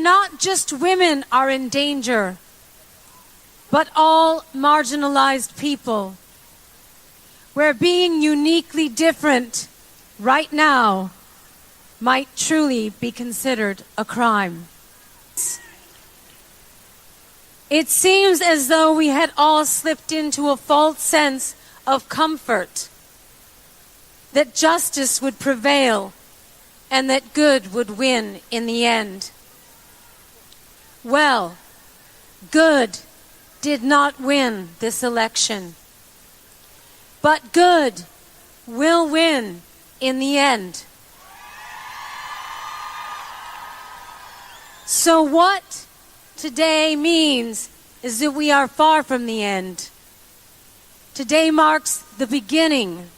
not just women are in danger, but all marginalized people, where being uniquely different right now might truly be considered a crime. It seems as though we had all slipped into a false sense of comfort, that justice would prevail and that good would win in the end. Well, good did not win this election, but good will win in the end. So what today means is that we are far from the end. Today marks the beginning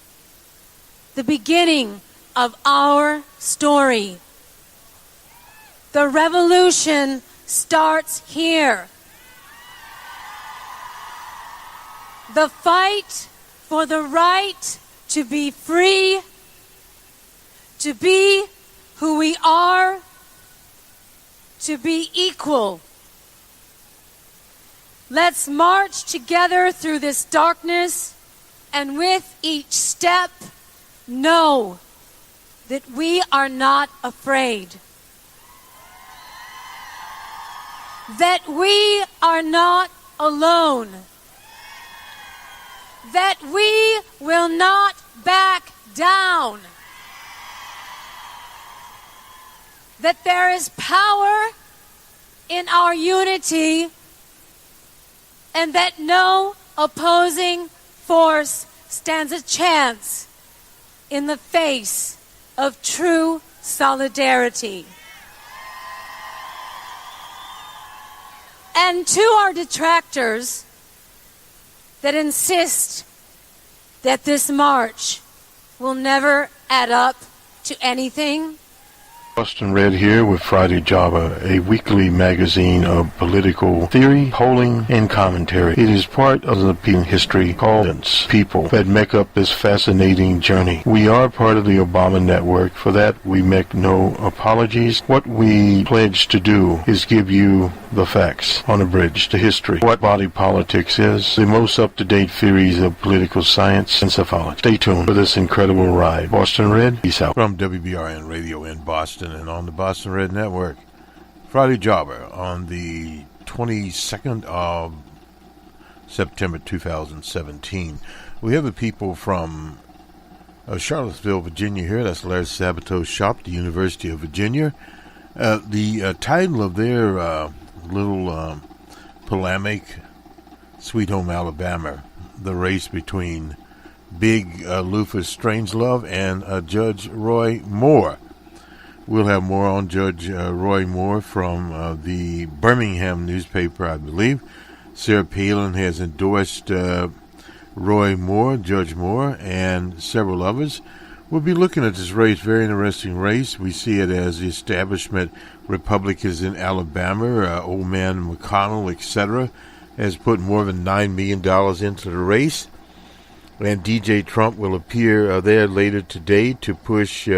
of our story. The revolution starts here. The fight for the right to be free, to be who we are, to be equal. Let's march together through this darkness, and with each step, know that we are not afraid. That we are not alone. That we will not back down. That there is power in our unity, and that no opposing force stands a chance in the face of true solidarity. And to our detractors that insist that this march will never add up to anything, Boston Red here with Friday Java, a weekly magazine of political theory, polling, and commentary. It is part of the history called people that make up this fascinating journey. We are part of the Obama network. For that, we make no apologies. What we pledge to do is give you the facts on a bridge to history, what body politics is, the most up-to-date theories of political science and psychology. Stay tuned for this incredible ride. Boston Red, peace out. From WBRN Radio in Boston and on the Boston Red Network, Friday Jobber on the 22nd of September 2017. We have the people from Charlottesville, Virginia here. That's Larry Sabato's shop, the University of Virginia. The title of their little polemic, Sweet Home Alabama, the race between Big Lufus Strangelove and Judge Roy Moore. We'll have more on Judge Roy Moore from the Birmingham newspaper, I believe. Sarah Palin has endorsed Roy Moore, Judge Moore, and several others. We'll be looking at this race, very interesting race. We see it as the establishment Republicans in Alabama, old man McConnell, etc., has put more than $9 million into the race. And DJ Trump will appear there later today to push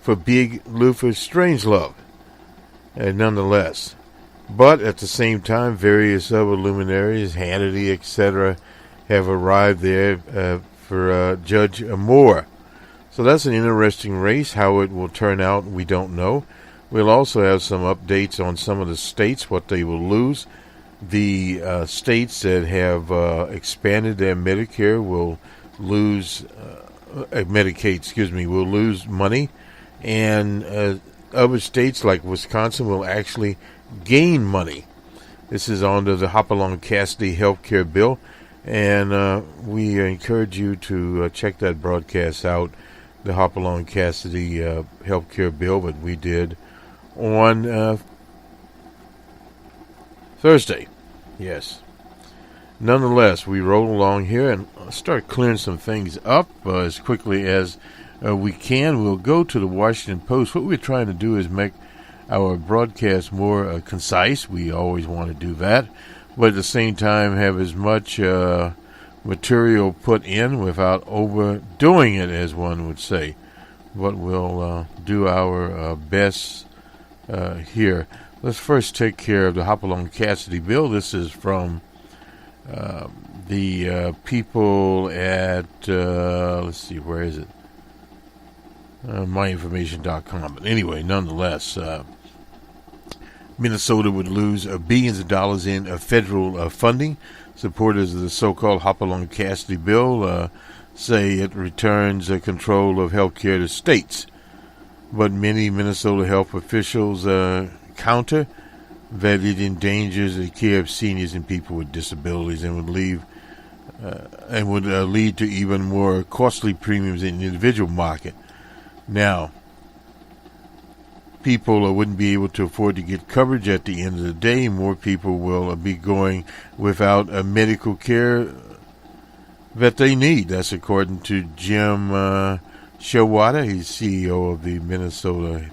for Big Lufus Strangelove, nonetheless. But at the same time, various other luminaries, Hannity, etc., have arrived there for Judge Moore. So that's an interesting race. How it will turn out, we don't know. We'll also have some updates on some of the states, what they will lose. The states that have expanded their Medicare will lose, Medicaid, will lose money. And other states like Wisconsin will actually gain money. This is under the Hopalong Cassidy health care bill, and we encourage you to check that broadcast out, the Hopalong Cassidy health care bill that we did on Thursday. Yes. Nonetheless, we roll along here and start clearing some things up as quickly as we can. We'll go to the Washington Post. What we're trying to do is make our broadcast more concise. We always want to do that, but at the same time have as much material put in without overdoing it, as one would say. But we'll do our best here. Let's first take care of the Hopalong Cassidy bill. This is from the people at, let's see, where is it? Myinformation.com. But anyway, nonetheless, Minnesota would lose billions of dollars in federal funding. Supporters of the so-called Hopalong Cassidy bill say it returns control of health care to states. But many Minnesota health officials counter that it endangers the care of seniors and people with disabilities and would lead to even more costly premiums in the individual market. Now, people wouldn't be able to afford to get coverage at the end of the day. More people will be going without medical care that they need. That's according to Jim Showata. He's CEO of the Minnesota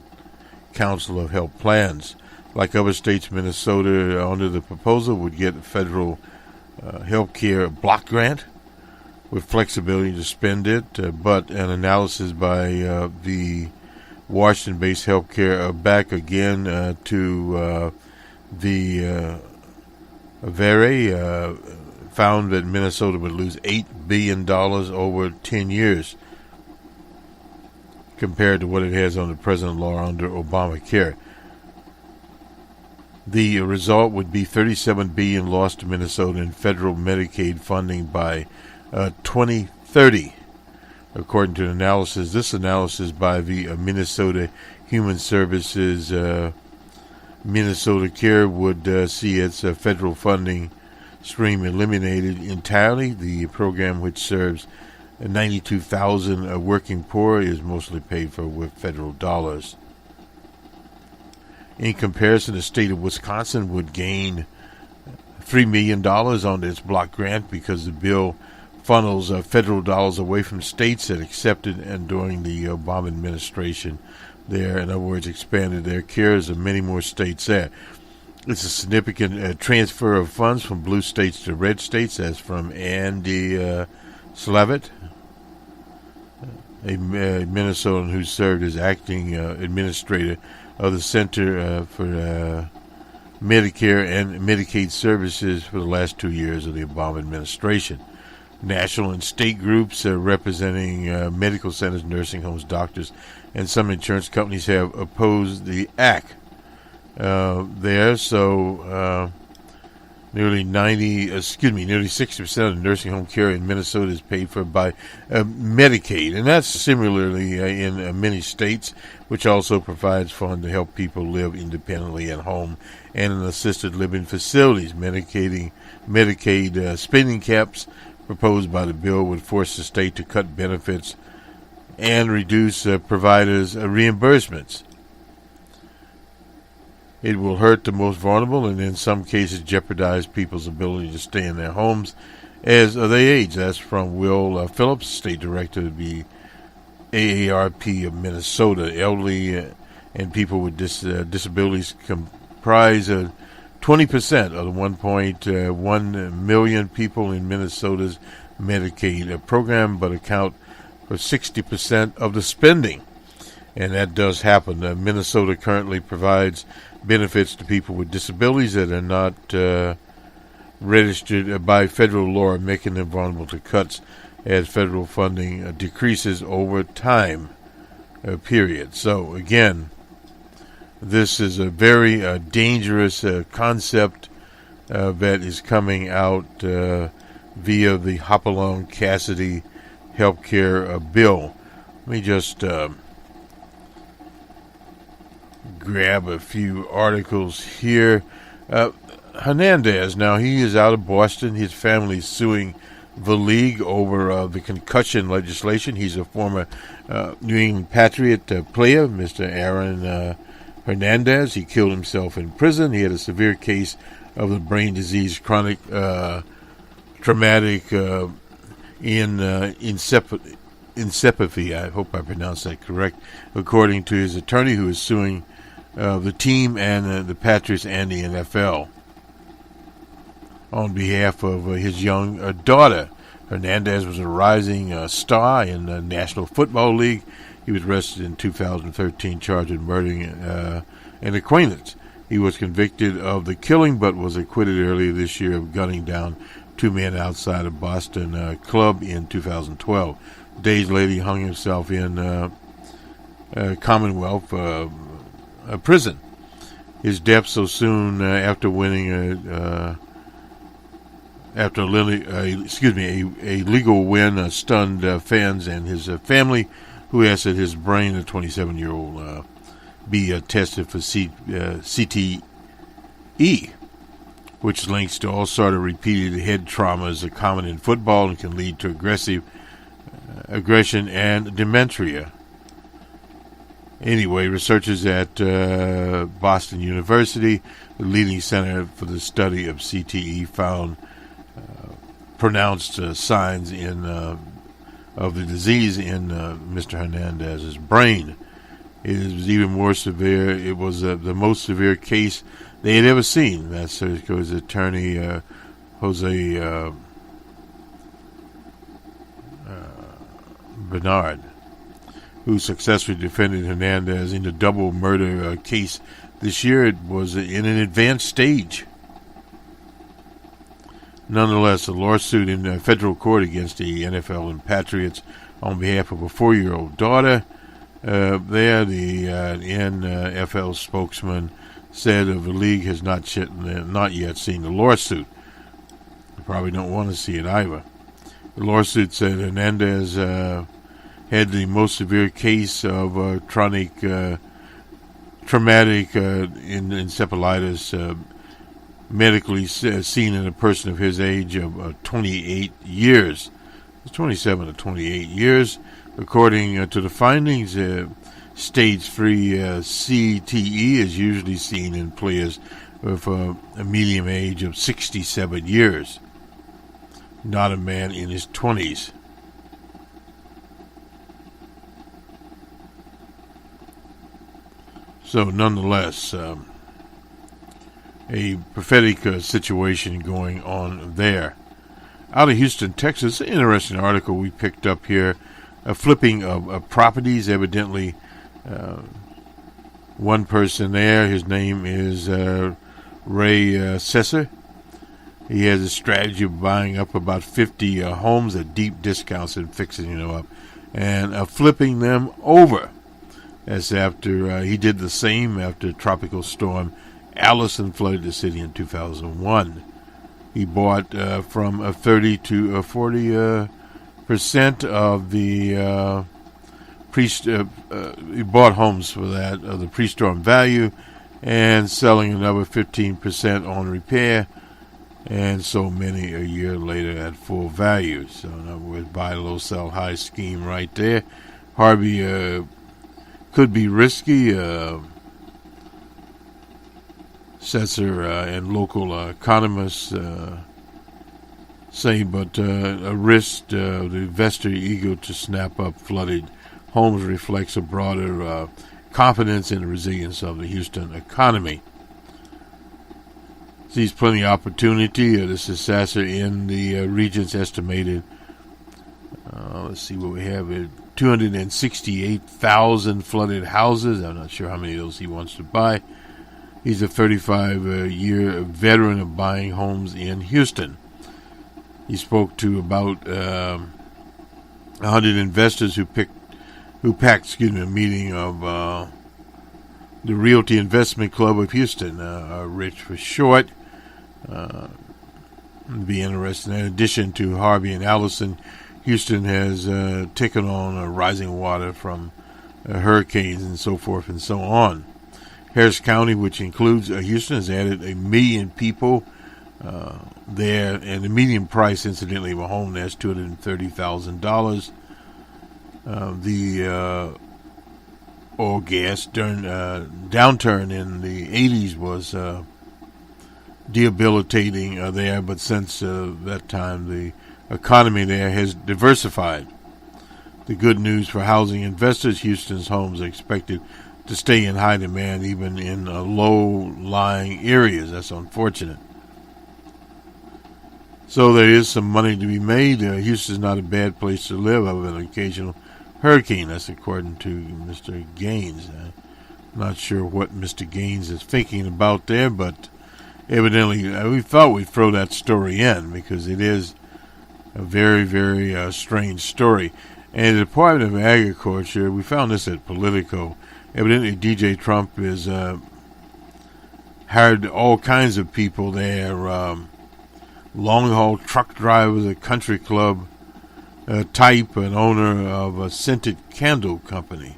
Council of Health Plans. Like other states, Minnesota, under the proposal, would get a federal health care block grant with flexibility to spend it, but an analysis by the Washington-based healthcare back again to the Vere found that Minnesota would lose $8 billion over 10 years compared to what it has under present law under Obamacare. The result would be $37 billion lost to Minnesota in federal Medicaid funding by 2030. According to an analysis, this analysis by the Minnesota Human Services Minnesota Care would see its federal funding stream eliminated entirely. The program, which serves 92,000 working poor, is mostly paid for with federal dollars. In comparison, the state of Wisconsin would gain $3 million on its block grant because the bill funnels federal dollars away from states that accepted and during the Obama administration there, in other words, expanded their cares of many more states there. It's a significant transfer of funds from blue states to red states, as from Andy Slavitt, a Minnesotan who served as acting administrator of the Center for Medicare and Medicaid Services for the last 2 years of the Obama administration. National and state groups representing medical centers, nursing homes, doctors, and some insurance companies have opposed the act there. So nearly 60% of nursing home care in Minnesota is paid for by Medicaid, and that's similarly in many states, which also provides funds to help people live independently at home and in assisted living facilities. Medicaid spending caps proposed by the bill would force the state to cut benefits and reduce providers' reimbursements. It will hurt the most vulnerable and in some cases jeopardize people's ability to stay in their homes as they age. That's from Will Phillips, State Director of the AARP of Minnesota. Elderly and people with disabilities comprise 20% of the 1.1 million people in Minnesota's Medicaid program, but account for 60% of the spending. And that does happen. Minnesota currently provides benefits to people with disabilities that are not registered by federal law, making them vulnerable to cuts as federal funding decreases over time period. So again, this is a very dangerous concept that is coming out via the Hopalong Cassidy healthcare bill. Let me just grab a few articles here. Hernandez, now he is out of Boston. His family is suing the league over the concussion legislation. He's a former New England Patriot player, Mr. Aaron Hernandez. He killed himself in prison. He had a severe case of the brain disease, chronic traumatic encephalopathy. I hope I pronounced that correct, according to his attorney, who is suing the team and the Patriots and the NFL on behalf of his young daughter. Hernandez was a rising star in the National Football League. He was arrested in 2013, charged with murdering an acquaintance. He was convicted of the killing but was acquitted earlier this year of gunning down two men outside a Boston club in 2012. Days later, he hung himself in Commonwealth prison. His death so soon after winning a legal win stunned fans and his family, who asked that his brain, a 27-year-old, be tested for CTE, which links to all sort of repeated head traumas common in football and can lead to aggression and dementia. Anyway, researchers at Boston University, the leading center for the study of CTE, found pronounced signs of the disease in Mr. Hernandez's brain. It was even more severe. It was the most severe case they had ever seen. That's his attorney, Jose Bernard, who successfully defended Hernandez in a double murder case this year. It was in an advanced stage. Nonetheless, a lawsuit in federal court against the NFL and Patriots on behalf of a 4-year-old daughter. The NFL spokesman said the league has not yet seen the lawsuit. You probably don't want to see it either. The lawsuit said Hernandez had the most severe case of traumatic encephalitis medically seen in a person of his age of 28 years. It's 27 to 28 years. According to the findings, stage 3 CTE is usually seen in players with a median age of 67 years, not a man in his 20s. So nonetheless, a prophetic situation going on there. Out of Houston, Texas, an interesting article we picked up here, a flipping of properties. Evidently, one person there, his name is Ray Sesser. He has a strategy of buying up about 50 homes at deep discounts and fixing them up and flipping them over. That's after he did the same after Tropical Storm Allison flooded the city in 2001. He bought from 30 to 40% of the he bought homes for that of the pre-storm value, and selling another 15% on repair, and so many a year later at full value. So in other words, buy low, sell high scheme right there. Harvey could be risky. Setzer and local economists say, but a risk the investor eager to snap up flooded homes reflects a broader confidence in the resilience of the Houston economy. Sees plenty of opportunity. This is Sasser in the region's estimated, let's see what we have here, 268,000 flooded houses. I'm not sure how many of those he wants to buy. He's a 35-year veteran of buying homes in Houston. He spoke to about 100 investors who packed a meeting of the Realty Investment Club of Houston, Rich for short. It'd be interesting. In addition to Harvey and Allison, Houston has taken on rising water from hurricanes and so forth and so on. Harris County, which includes Houston, has added 1 million people there, and the median price, incidentally, of a home there is $230,000. The oil gas downturn in the 80s was debilitating there, but since that time, the economy there has diversified. The good news for housing investors: Houston's homes are expected to stay in high demand even in low-lying areas. That's unfortunate. So there is some money to be made. Houston's not a bad place to live other than an occasional hurricane. That's according to Mr. Gaines. Not sure what Mr. Gaines is thinking about there, but evidently we thought we'd throw that story in because it is a very, very strange story. And the Department of Agriculture, we found this at Politico. Evidently, DJ Trump is hired all kinds of people there, long-haul truck drivers, a country club type, an owner of a scented candle company.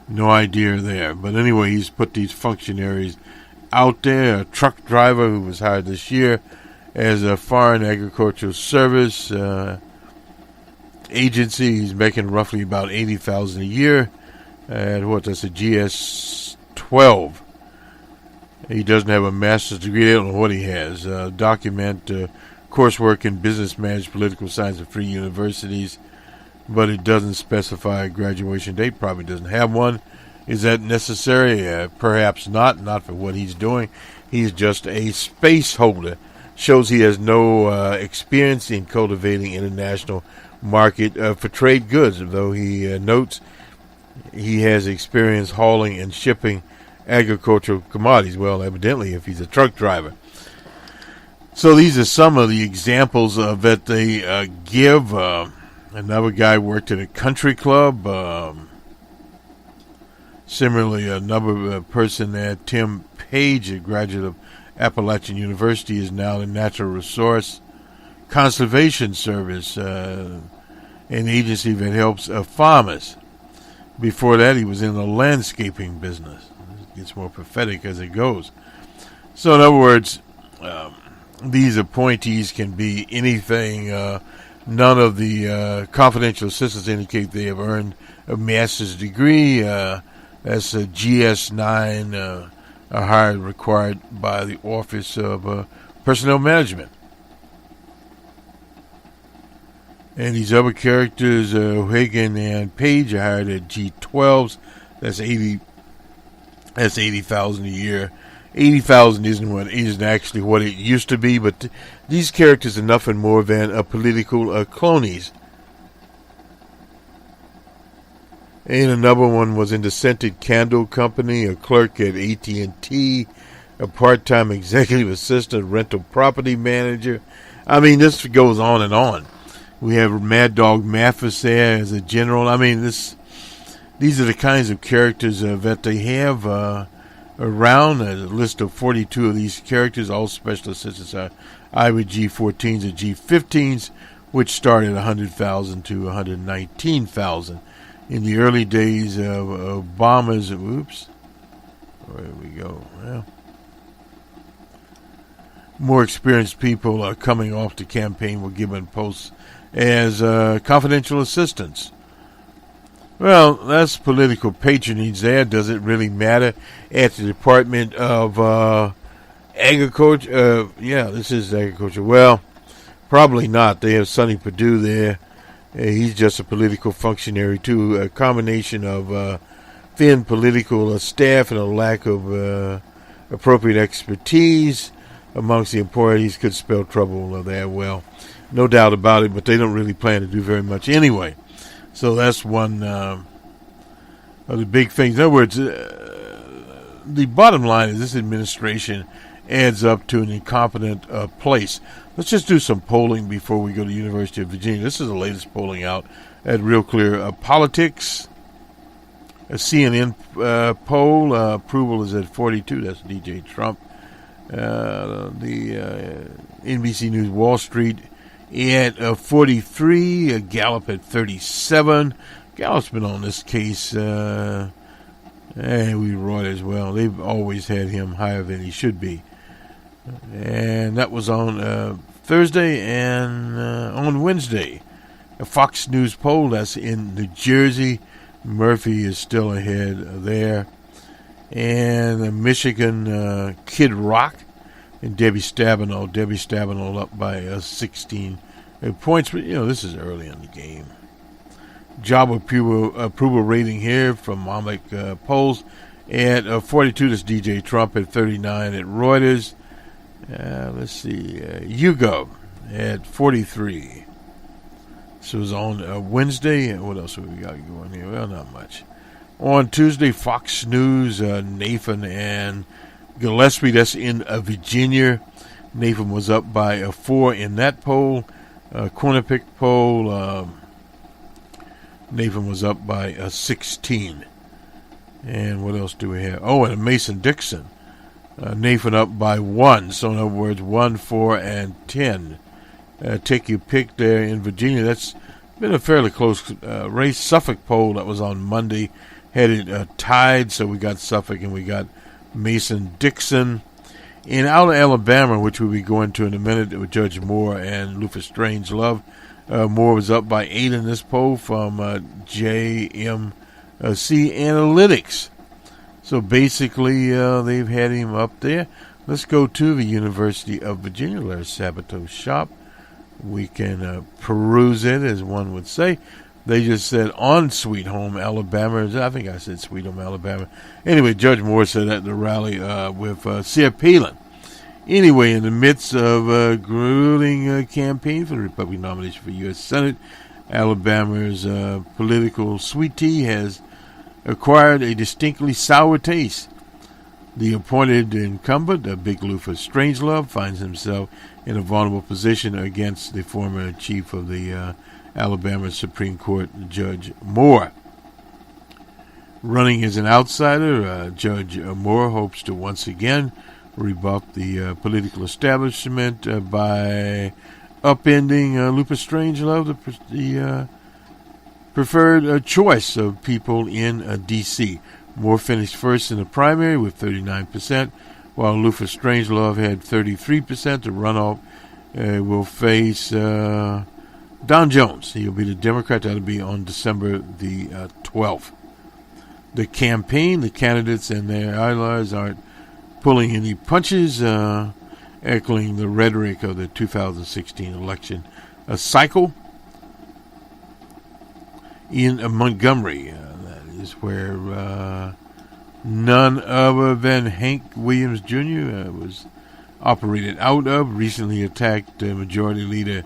No idea there. But anyway, he's put these functionaries out there. A truck driver who was hired this year as a foreign agricultural service agency. He's making roughly about $80,000 a year. And that's a GS-12. He doesn't have a master's degree. I don't know what he has. Document coursework in business management, political science at free universities, but it doesn't specify a graduation date. Probably doesn't have one. Is that necessary? Perhaps not. Not for what he's doing. He's just a space holder. Shows he has no experience in cultivating international market for trade goods, though he notes he has experience hauling and shipping agricultural commodities. Well, evidently, if he's a truck driver. So these are some of the examples that they give. Another guy worked at a country club. Similarly, another person there, Tim Page, a graduate of Appalachian University, is now the Natural Resource Conservation Service, an agency that helps farmers. Before that, he was in the landscaping business. It gets more pathetic as it goes. So, in other words, these appointees can be anything. None of the confidential assistants indicate they have earned a master's degree. That's a GS-9, a hire required by the Office of Personnel Management. And these other characters, Hagen and Page, are hired at G12s. That's $80,000 a year. 80,000 isn't actually what it used to be, but these characters are nothing more than political clonies. And another one was in the scented candle company, a clerk at AT&T, a part-time executive assistant, rental property manager. I mean, this goes on and on. We have Mad Dog Mathis there as a general. I mean, these are the kinds of characters that they have around. A list of 42 of these characters. All special assistants are either G14s or G15s, which start at $100,000 to $119,000. In the early days of Obama's, where did we go? Well, more experienced people coming off the campaign were given posts as confidential assistants. Well, that's political patronage there. Does it really matter? At the Department of Agriculture, this is agriculture. Well, probably not. They have Sonny Perdue there. He's just a political functionary, too. A combination of thin political staff and a lack of appropriate expertise amongst the employees could spell trouble there. Well, no doubt about it, but they don't really plan to do very much anyway. So that's one of the big things. In other words, the bottom line is this administration adds up to an incompetent place. Let's just do some polling before we go to the University of Virginia. This is the latest polling out at Real Clear Politics. A CNN poll, approval is at 42. That's DJ Trump. The NBC News Wall Street at 43. Gallup at 37. Gallup's been on this case. And we Roy as well. They've always had him higher than he should be. And that was on Thursday and on Wednesday. A Fox News poll that's in New Jersey. Murphy is still ahead there. And Michigan, Kid Rock and Debbie Stabenow. Debbie Stabenow up by 16 points. But, this is early in the game. Job approval rating here from Momic polls at 42. That's DJ Trump at 39 at Reuters. Let's see. YouGov at 43. This was on Wednesday. What else have we got going here? Well, not much. On Tuesday, Fox News, Nathan and Gillespie, that's in Virginia. Nathan was up by 4 in that poll. Quinnipiac poll, Nathan was up by 16. And what else do we have? Oh, and Mason-Dixon. Nathan up by 1. So in other words, 1, 4, and 10. Take your pick there in Virginia. That's been a fairly close race. Suffolk poll that was on Monday had it tied. So we got Suffolk and we got Mason-Dixon. In out of Alabama, which we'll be going to in a minute, with Judge Moore and Lufus Strangelove. Moore was up by 8 in this poll from JMC Analytics. So basically, they've had him up there. Let's go to the University of Virginia, Larry Sabato's shop. We can peruse it, as one would say. They just said on Sweet Home Alabama. I think I said Sweet Home Alabama. Anyway, Judge Moore said at the rally with Sarah Palin. Anyway, in the midst of a grueling campaign for the Republican nomination for U.S. Senate, Alabama's political sweet tea has acquired a distinctly sour taste. The appointed incumbent, Big Lufus Strangelove, finds himself in a vulnerable position against the former chief of the Alabama Supreme Court, Judge Moore. Running as an outsider, Judge Moore hopes to once again rebuff the political establishment by upending Lufus Strangelove, the preferred choice of people in D.C. Moore finished first in the primary with 39%, while Lufus Strangelove had 33%. The runoff will face Don Jones. He'll be the Democrat. That'll be on December the 12th. The campaign, the candidates and their allies aren't pulling any punches, echoing the rhetoric of the 2016 election cycle. In Montgomery, that is where none other than Hank Williams Jr. Was operated out of, recently attacked Majority Leader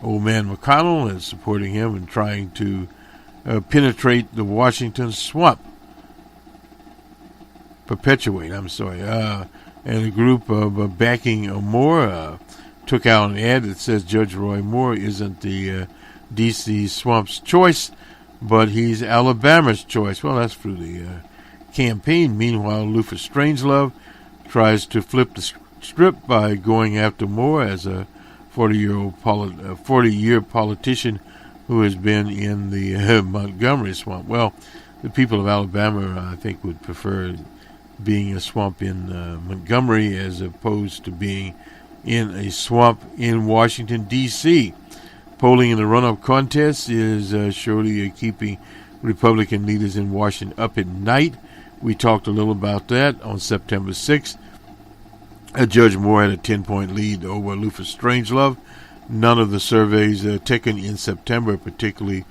Old Man McConnell and supporting him and trying to penetrate the Washington swamp. And a group of backing Moore took out an ad that says Judge Roy Moore isn't the D.C. swamp's choice, but he's Alabama's choice. Well, that's through the campaign. Meanwhile, Lufus Strangelove tries to flip the script by going after Moore as a 40-year politician who has been in the Montgomery swamp. Well, the people of Alabama, I think, would prefer being a swamp in Montgomery as opposed to being in a swamp in Washington, D.C. Polling in the runoff contest is surely keeping Republican leaders in Washington up at night. We talked a little about that on September 6th. Judge Moore had a 10-point lead over Lufus Strangelove. None of the surveys taken in September are particularly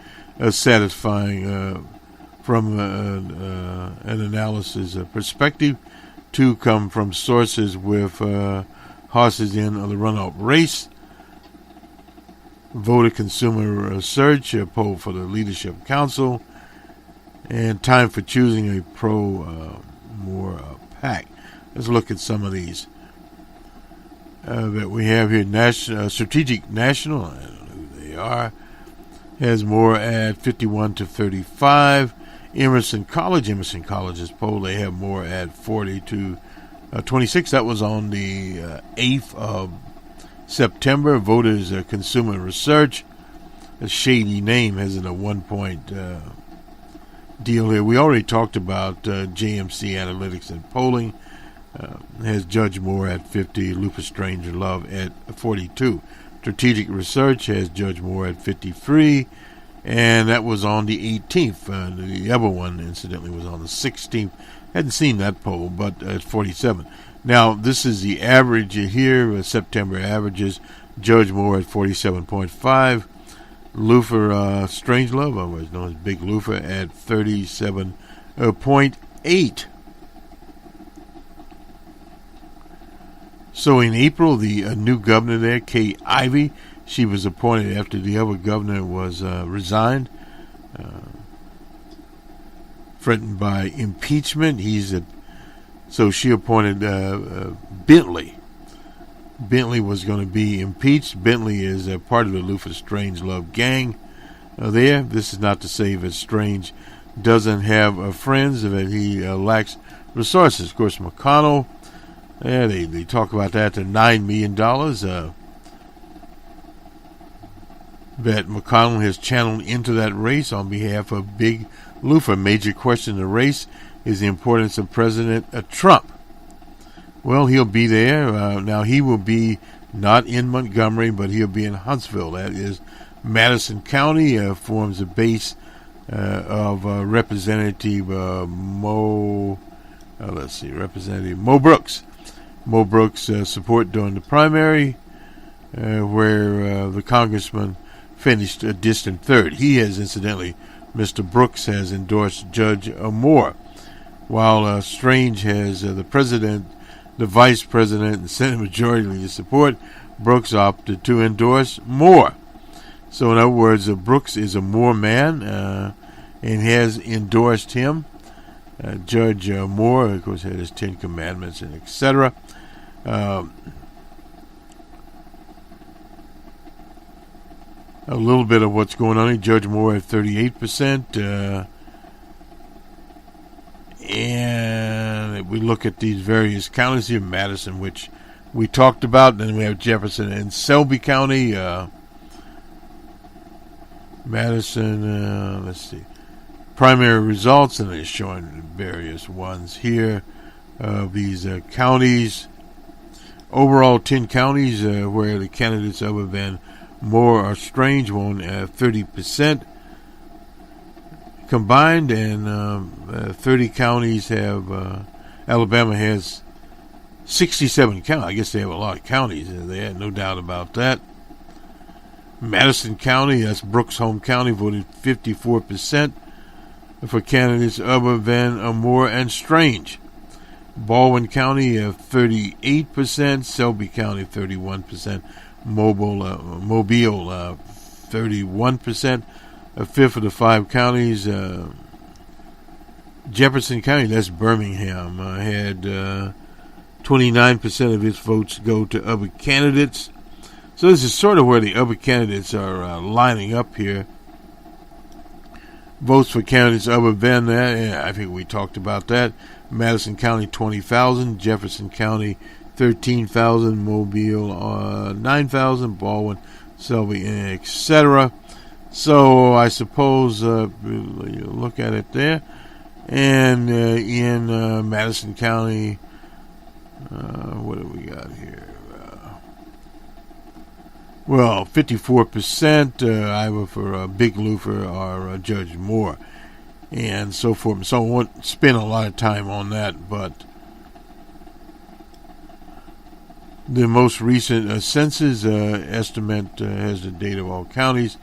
satisfying from an analysis perspective. Two come from sources with horses in the runoff race. Voter Consumer Research poll for the Leadership Council, and time for choosing a pro-Moore PAC. Let's look at some of these that we have here. Strategic National, I don't know who they are, has Moore at 51 to 35. Emerson College's poll, they have Moore at 40 to 26. That was on the 8th of September. Voters Consumer Research, a shady name, has it a 1-point deal here. We already talked about JMC Analytics and polling. Has Judge Moore at 50, Lufus Strangelove at 42. Strategic Research has Judge Moore at 53, and that was on the 18th. The other one, incidentally, was on the 16th. Hadn't seen that poll, but at 47. Now, this is the average here, September averages. Judge Moore at 47.5. Lufus Strangelove, otherwise known as Big Lufus, at 37.8. So in April, the new governor there, Kay Ivey, she was appointed after the other governor was resigned. threatened by impeachment. So she appointed Bentley. Bentley was going to be impeached. Bentley is a part of the Luther Strangelove gang there. This is not to say that Strange doesn't have friends, that he lacks resources. Of course, McConnell, they talk about that, the $9 million that McConnell has channeled into that race on behalf of Big Luther. Major question in the race is the importance of President Trump. Well, he'll be there. Now, he will be not in Montgomery, but he'll be in Huntsville. That is Madison County, forms a base of Representative Representative Mo Brooks. Mo Brooks' support during the primary, where the congressman finished a distant third. He has, incidentally, Mr. Brooks has endorsed Judge Moore, while Strange has the president, the vice president, and Senate Majority Leader support. Brooks opted to endorse Moore. So, in other words, Brooks is a Moore man and has endorsed him. Judge Moore, of course, had his 10 Commandments and etc. A little bit of what's going on here. Judge Moore at 38%. And if we look at these various counties here, Madison, which we talked about, then we have Jefferson and Selby County. Madison, let's see. Primary results, and they're showing various ones here of these counties. Overall, 10 counties where the candidates other than Moore or Strange won 30% combined, and 30 counties have, Alabama has 67 counties. I guess they have a lot of counties there, no doubt about that. Madison County, that's Brooks' home county, voted 54% for candidates other than Moore and Strange. Baldwin County, 38%. Selby County, 31%. Mobile, 31%. A fifth of the 5 counties. Jefferson County, that's Birmingham, had 29% of its votes go to other candidates. So this is sort of where the other candidates are lining up here. Votes for candidates other than that, I think we talked about that. Madison County, 20,000. Jefferson County, 13,000. Mobile, 9,000. Baldwin, Selby, etc. So I suppose you look at it there. And in Madison County, what do we got here? Well, 54% either for Big Luther or Judge Moore, and so forth. So I won't spend a lot of time on that, but the most recent census estimate has the data of all counties.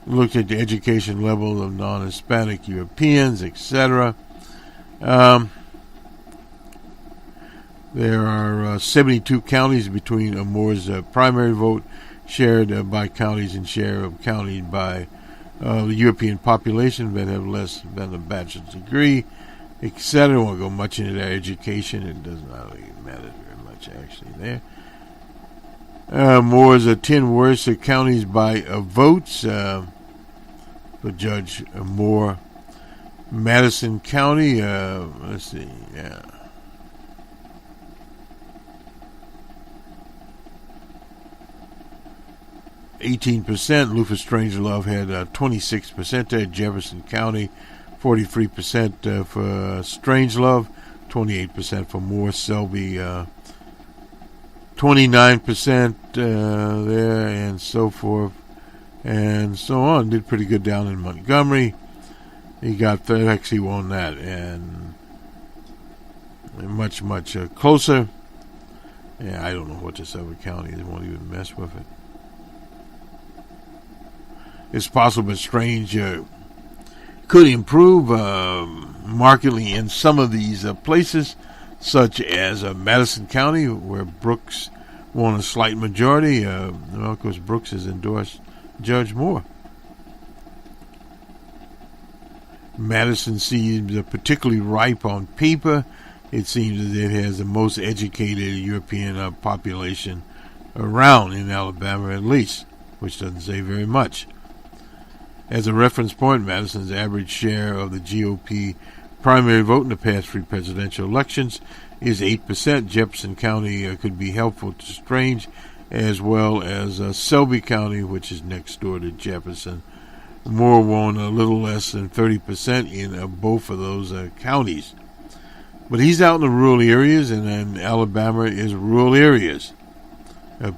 Looked at the education level of non-Hispanic Europeans, etc. There are 72 counties between Moore's primary vote shared by counties and share of counties by the European population that have less than a bachelor's degree, etc. I won't go much into their education. It does not really matter very much actually there. Moore's 10 worst counties by votes for Judge Moore. Madison County, let's see, 18%. Luther Strangelove had 26% there. Jefferson County, 43% for Strangelove, 28% for Moore. Selby, 29% there, and so forth, and so on. Did pretty good down in Montgomery. He got third, actually won that, and much, much closer. Yeah, I don't know what this other county is. Won't even mess with it. It's possible that Strange could improve markedly in some of these places, such as Madison County, where Brooks won a slight majority. Well, of course, Brooks has endorsed Judge Moore. Madison seems particularly ripe on paper. It seems that it has the most educated European population around in Alabama, at least, which doesn't say very much. As a reference point, Madison's average share of the GOP primary vote in the past 3 presidential elections is 8%. Jefferson County could be helpful to Strange, as well as Selby County, which is next door to Jefferson. Moore won a little less than 30% in both of those counties. But he's out in the rural areas, and Alabama is rural areas,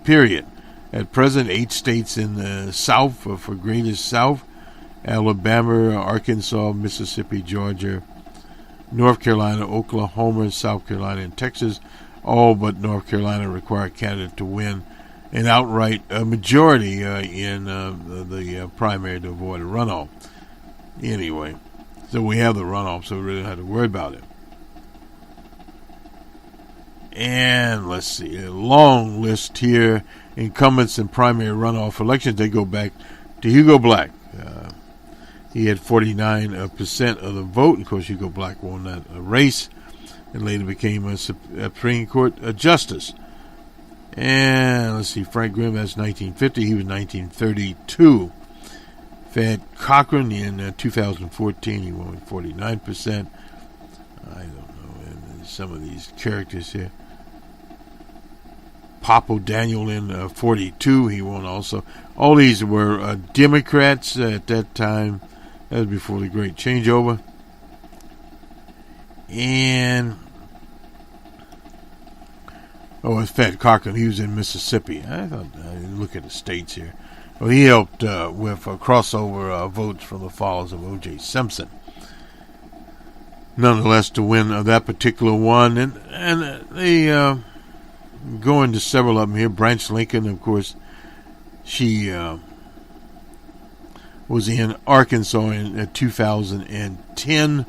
period. At present, 8 states in the South, for greatest South, Alabama, Arkansas, Mississippi, Georgia, North Carolina, Oklahoma, South Carolina, and Texas, all but North Carolina require a candidate to win an outright majority in the primary to avoid a runoff. Anyway, so we have the runoff, so we really don't have to worry about it. And let's see, a long list here. Incumbents in primary runoff elections, they go back to Hugo Black. He had 49% of the vote. Of course, Hugo Black won that race and later became a Supreme Court justice. And let's see, Frank Grimm, that's 1950. He was 1932. Thad Cochran in 2014, he won 49%. I don't know, and some of these characters here. Papo Daniel in 42, he won also. All these were Democrats at that time. That was before the great changeover. And it's Thad Cochran. He was in Mississippi. I thought I didn't look at the states here. Well, he helped with crossover votes from the followers of O.J. Simpson. Nonetheless, to win that particular one, and they go into several of them here. Branch Lincoln, of course, she was in Arkansas in 2010.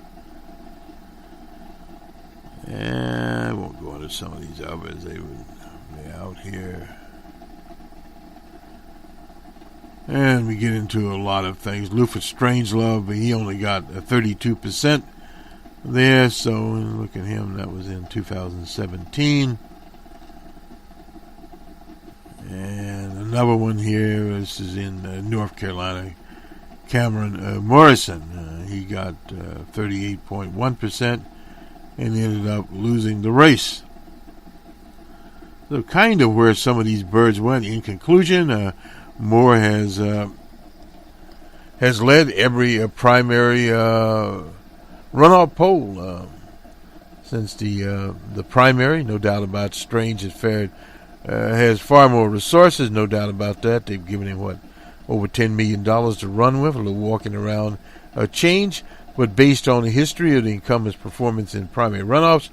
And I won't go into some of these others. They're out here. And we get into a lot of things. Luther Strangelove, but he only got 32% there. So look at him. That was in 2017. And another one here. This is in North Carolina. Cameron Morrison. He got 38.1%. And ended up losing the race. So kind of where some of these birds went. In conclusion, Moore has led every primary runoff poll since the primary. No doubt about Strange has far more resources. No doubt about that. They've given him over $10 million to run with. A little walking around change. But based on the history of the incumbent's performance in primary runoffs,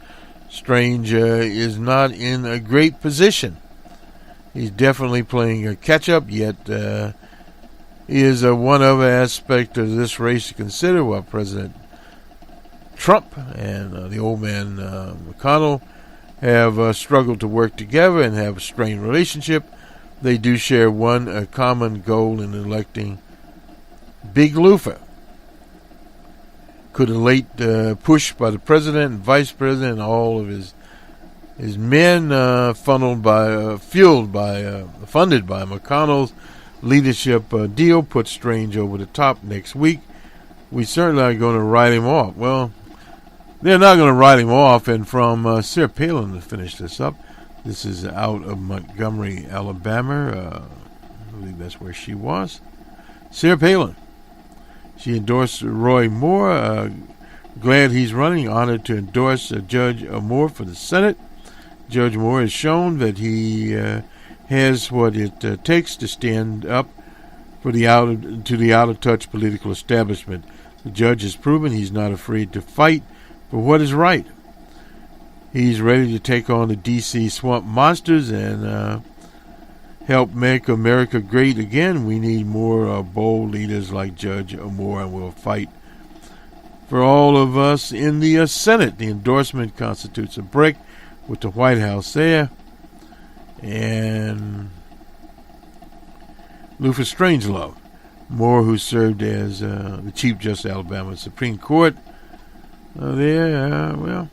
Strange is not in a great position. He's definitely playing a catch-up, yet is one other aspect of this race to consider. While President Trump and the old man McConnell have struggled to work together and have a strained relationship, they do share one common goal in electing Big Luther. Could a late push by the president and vice president and all of his men, funded by McConnell's leadership deal, put Strange over the top next week? We certainly are going to write him off. Well, they're not going to write him off. And from Sarah Palin to finish this up, this is out of Montgomery, Alabama. I believe that's where she was. Sarah Palin. She endorsed Roy Moore. Glad he's running. Honored to endorse Judge Moore for the Senate. Judge Moore has shown that he has what it takes to stand up for the out-of-touch political establishment. The judge has proven he's not afraid to fight for what is right. He's ready to take on the D.C. swamp monsters and help make America great again. We need more bold leaders like Judge Moore, and we'll fight for all of us in the Senate. The endorsement constitutes a break with the White House there. And Luther Strangelove. Moore, who served as the Chief Justice of Alabama Supreme Court. In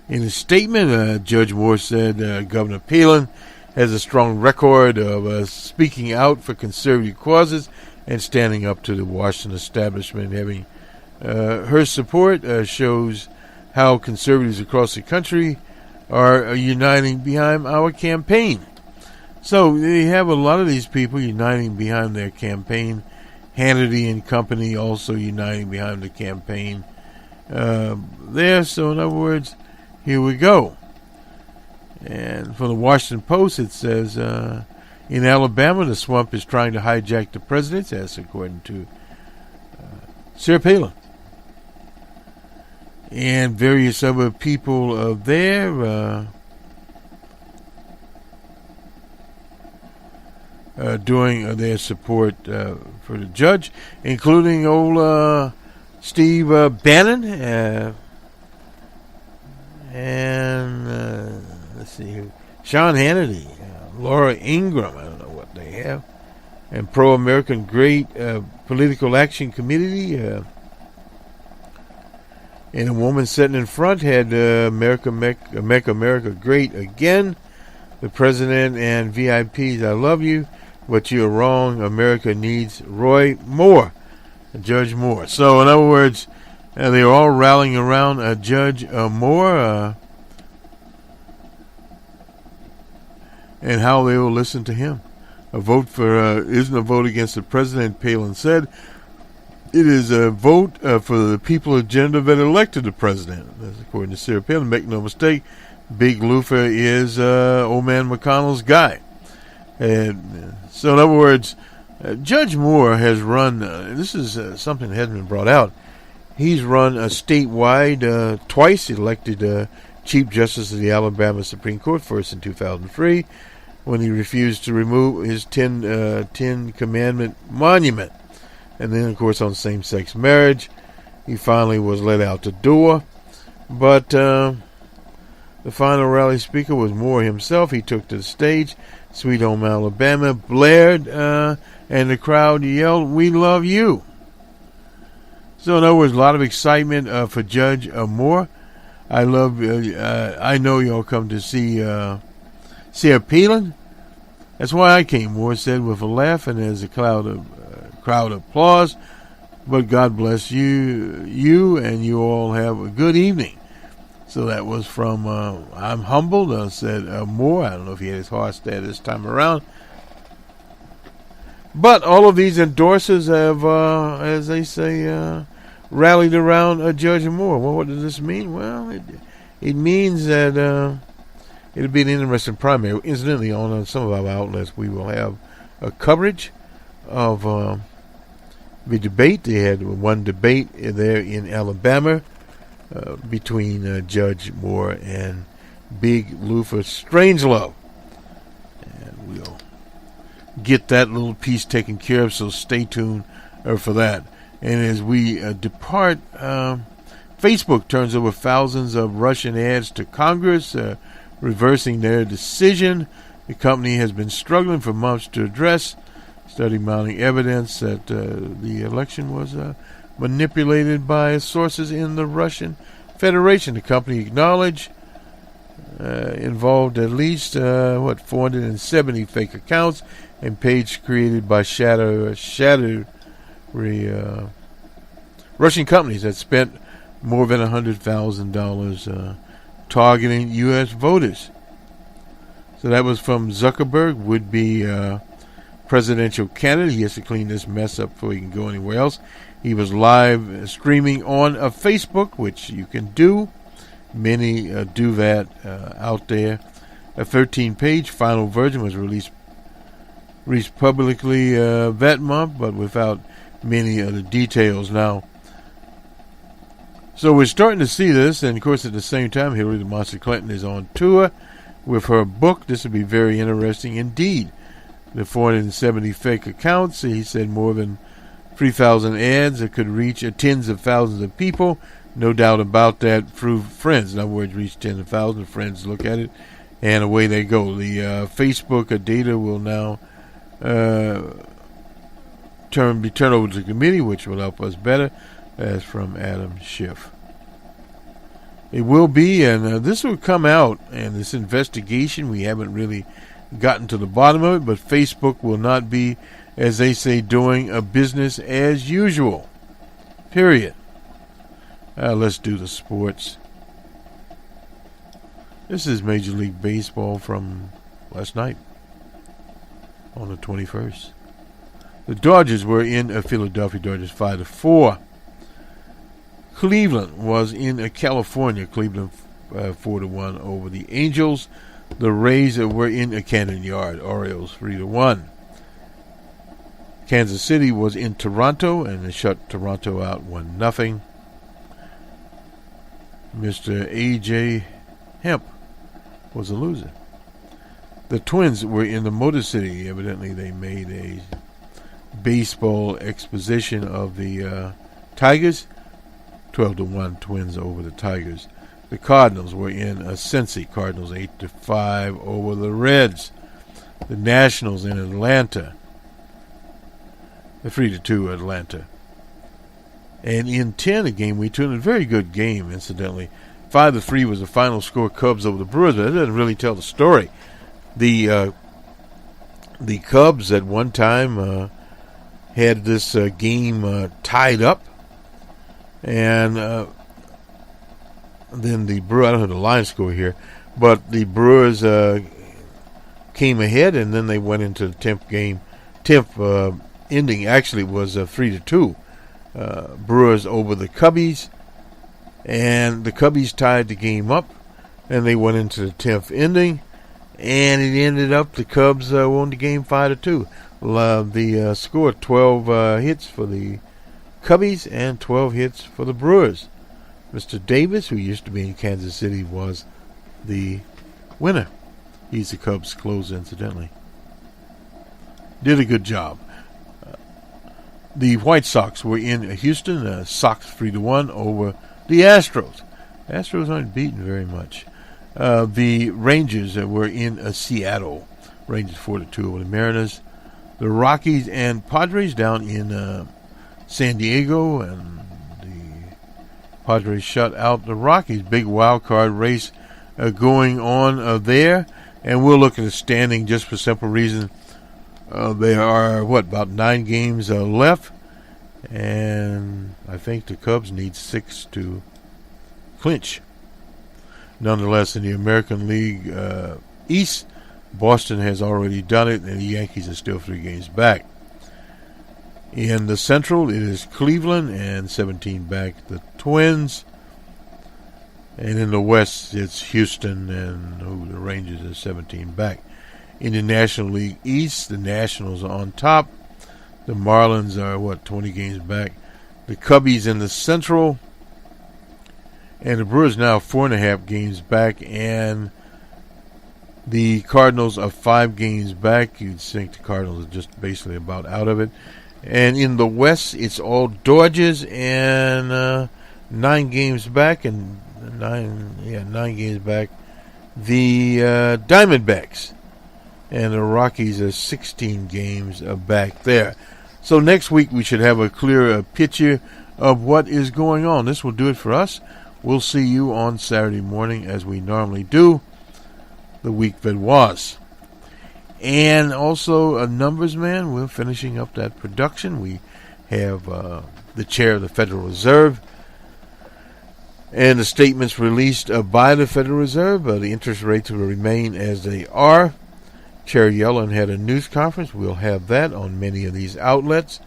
a statement, Judge Moore said Governor Palin has a strong record of speaking out for conservative causes and standing up to the Washington establishment. Having her support shows how conservatives across the country are uniting behind our campaign. So they have a lot of these people uniting behind their campaign. Hannity and company also uniting behind the campaign there. So in other words, here we go. And from the Washington Post, it says, in Alabama, the swamp is trying to hijack the president. That's according to Sarah Palin. And various other people there doing their support for the judge, including old Steve Bannon and let's see here, Sean Hannity, Laura Ingraham, I don't know what they have, and Pro-American Great Political Action Committee. And a woman sitting in front had Make America Great Again. The president and VIPs, I love you, but you're wrong. America needs Roy Moore, Judge Moore. So, in other words, they are all rallying around Judge Moore and how they will listen to him. A vote for isn't a vote against the president, Palin said. It is a vote for the people agenda that elected the president. That's according to Sarah Palin. Make no mistake, Big Lufa is old man McConnell's guy. And so, in other words, Judge Moore has run, this is something that hasn't been brought out, he's run statewide twice. He elected Chief Justice of the Alabama Supreme Court, first in 2003, when he refused to remove his Ten Commandment monument. And then, of course, on same-sex marriage, he finally was let out the door. But the final rally speaker was Moore himself. He took to the stage, Sweet Home Alabama, blared, and the crowd yelled, "We love you." So, in other words, a lot of excitement for Judge Moore. I know y'all come to see Sarah Palin. That's why I came, Moore said with a laugh, and there's a crowd applause. But God bless you, and you all have a good evening. So that was from I'm humbled, said Moore. I don't know if he had his heart there this time around. But all of these endorsers have, as they say, rallied around Judge Moore. Well, what does this mean? Well, it means that it'll be an interesting primary. Incidentally, on some of our outlets, we will have a coverage of the debate. They had one debate there in Alabama between Judge Moore and Big Luther Strangelove. And we'll get that little piece taken care of, so stay tuned for that. And as we depart, Facebook turns over thousands of Russian ads to Congress, reversing their decision. The company has been struggling for months to address, study mounting evidence that the election was manipulated by sources in the Russian Federation. The company acknowledged involved at least 470 fake accounts and pages created by Russian companies that spent more than $100,000 targeting U.S. voters. So that was from Zuckerberg, would-be presidential candidate. He has to clean this mess up before he can go anywhere else. He was live streaming on Facebook, which you can do. Many do that out there. A 13-page final version was released publicly that month, but without many of the details. Now, so we're starting to see this, and of course at the same time, Hillary the Monster Clinton is on tour with her book. This will be very interesting indeed. The 470 fake accounts, he said more than 3,000 ads that could reach tens of thousands of people. No doubt about that, through friends. In other words, reach tens of thousands of friends, look at it, And away they go. The Facebook data will now be turned over to the committee, which will help us better. That's from Adam Schiff. It will be, and this will come out, and this investigation, we haven't really gotten to the bottom of it, but Facebook will not be, as they say, doing a business as usual. Period. Let's do the sports. This is Major League Baseball from last night on the 21st. The Dodgers were in Philadelphia, Dodgers 5-4. Cleveland was in California, Cleveland 4-1 over the Angels. The Rays were in Camden Yard, Orioles 3-1. Kansas City was in Toronto, and they shut Toronto out 1-0. Mr. A.J. Hemp was a loser. The Twins were in the Motor City. Evidently, they made a baseball exposition of the Tigers. 12-1 Twins over the Tigers. The Cardinals were in Cincy. Cardinals 8-5 over the Reds. The Nationals in Atlanta. 3-2 Atlanta. And in 10, a game we tuned, a very good game, incidentally. 5-3 was the final score, Cubs over the Brewers, but that doesn't really tell the story. The Cubs at one time had this game tied up, and then the Brewers, I don't have the line score here, but the Brewers came ahead, and then they went into the 10th game. 10th ending actually was 3-2. Brewers over the Cubbies, and the Cubbies tied the game up, and they went into the 10th inning, and it ended up the Cubs won the game 5-2. The score 12 hits for the Cubbies and 12 hits for the Brewers. Mr. Davis, who used to be in Kansas City, was the winner. He's the Cubs' closer, incidentally. Did a good job. The White Sox were in Houston. Sox 3-1 over the Astros. Astros aren't beaten very much. The Rangers were in Seattle. Rangers 4-2 over the Mariners. The Rockies and Padres down in San Diego, and the Padres shut out the Rockies. Big wild card race going on there, and we'll look at the standing just for simple reason. There are, about 9 games left, and I think the Cubs need 6 to clinch. Nonetheless, in the American League East, Boston has already done it, and the Yankees are still 3 games back. In the Central, it is Cleveland and 17 back the Twins. And in the West, it's Houston and the Rangers are 17 back. In the National League East, the Nationals are on top. The Marlins are, 20 games back. The Cubbies in the Central. And the Brewers now 4.5 games back. And the Cardinals are 5 games back. You'd think the Cardinals are just basically about out of it. And in the West, it's all Dodgers and 9 games back. And 9 games back. The Diamondbacks. And the Rockies are 16 games back there. So next week we should have a clearer picture of what is going on. This will do it for us. We'll see you on Saturday morning as we normally do. The week that was. And also a numbers man. We're finishing up that production. We have the chair of the Federal Reserve. And the statements released by the Federal Reserve. The interest rates will remain as they are. Chair Yellen had a news conference. We'll have that on many of these outlets.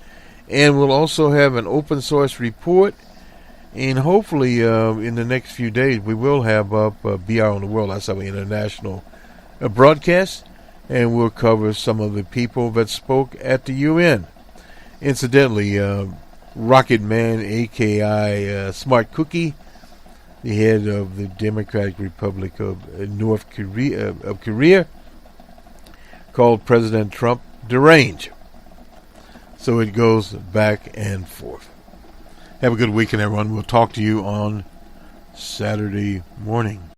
And we'll also have an open source report. And hopefully in the next few days we will have up BR on the World. That's our international broadcast. And we'll cover some of the people that spoke at the UN. Incidentally, Rocket Man, a.k.a. Smart Cookie, the head of the Democratic Republic of North Korea, called President Trump deranged. So it goes back and forth. Have a good weekend, everyone. We'll talk to you on Saturday morning.